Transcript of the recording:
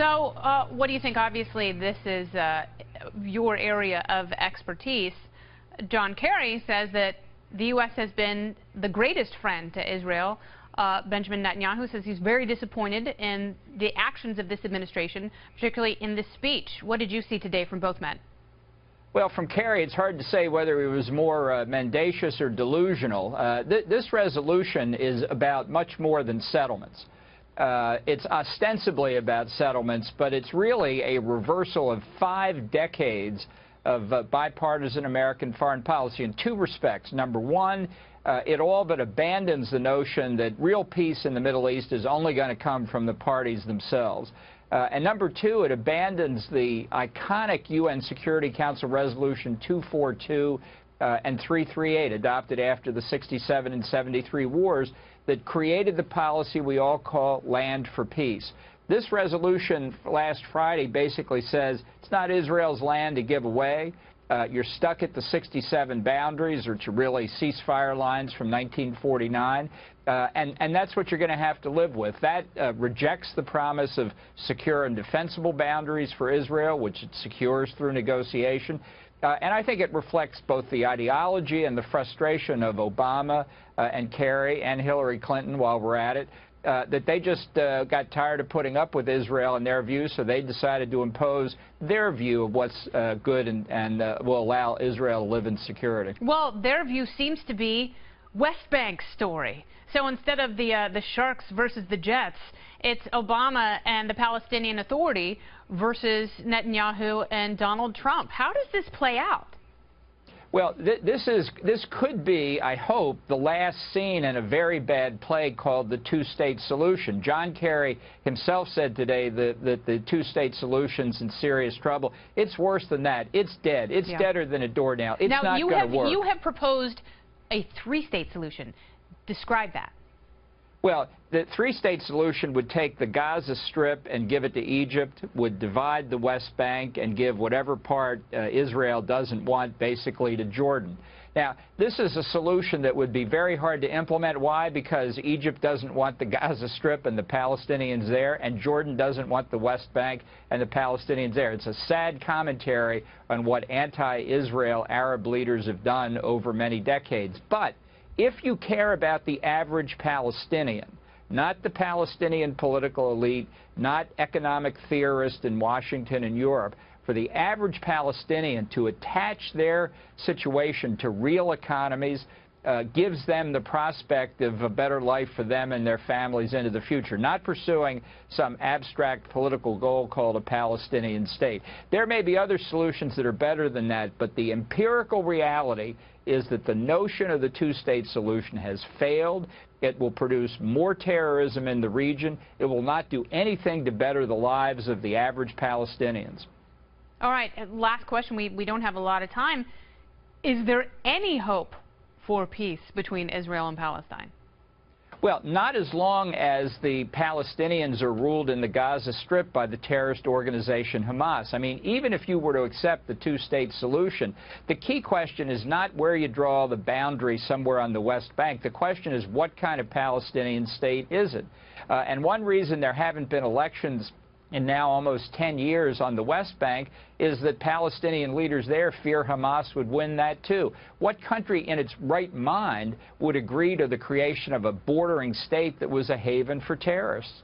So what do you think? Obviously, this is your area of expertise. John Kerry says that the U.S. has been the greatest friend to Israel. Benjamin Netanyahu says he's very disappointed in the actions of this administration, particularly in this speech. What did you see today from both men? Well, from Kerry, it's hard to say whether he was more mendacious or delusional. This resolution is about much more than settlements. It's ostensibly about settlements, but it's really a reversal of 5 decades of bipartisan American foreign policy in 2 respects. Number one, it all but abandons the notion that real peace in the Middle East is only going to come from the parties themselves. And number 2, it abandons the iconic UN Security Council Resolution 242 and 338, adopted after the 67 and 73 wars, that created the policy we all call Land for Peace. This resolution last Friday basically says it's not Israel's land to give away. You're stuck at the 67 boundaries, or to really ceasefire lines from 1949, and that's what you're going to have to live with. That rejects the promise of secure and defensible boundaries for Israel, which it secures through negotiation. And I think it reflects both the ideology and the frustration of Obama and Kerry and Hillary Clinton, while we're at it, that they just got tired of putting up with Israel and their views, so they decided to impose their view of what's good and will allow Israel to live in security. Well, their view seems to be West Bank story. So instead of the Sharks versus the Jets, it's Obama and the Palestinian Authority versus Netanyahu and Donald Trump. How does this play out? Well, this could be, I hope, the last scene in a very bad play called the two-state solution. John Kerry himself said today that the two-state solution's in serious trouble. It's worse than that. It's dead. It's deader than a doornail. It's not going to work. You have proposed a 3-state solution. Describe that. Well, the 3-state solution would take the Gaza Strip and give it to Egypt, would divide the West Bank and give whatever part Israel doesn't want basically to Jordan. Now, this is a solution that would be very hard to implement. Why? Because Egypt doesn't want the Gaza Strip and the Palestinians there, and Jordan doesn't want the West Bank and the Palestinians there. It's a sad commentary on what anti-Israel Arab leaders have done over many decades. But if you care about the average Palestinian, not the Palestinian political elite, not economic theorists in Washington and Europe, for the average Palestinian to attach their situation to real economies gives them the prospect of a better life for them and their families into the future, not pursuing some abstract political goal called a Palestinian state. There may be other solutions that are better than that, but the empirical reality is that the notion of the two-state solution has failed. It will produce more terrorism in the region. It will not do anything to better the lives of the average Palestinians. All right, last question. We don't have a lot of time. Is there any hope for peace between Israel and Palestine? Well, not as long as the Palestinians are ruled in the Gaza Strip by the terrorist organization Hamas. I mean, even if you were to accept the two-state solution, the key question is not where you draw the boundary somewhere on the West Bank. The question is, what kind of Palestinian state is it? And one reason there haven't been elections in now almost 10 years on the West Bank is that Palestinian leaders there fear Hamas would win that too. What country in its right mind would agree to the creation of a bordering state that was a haven for terrorists?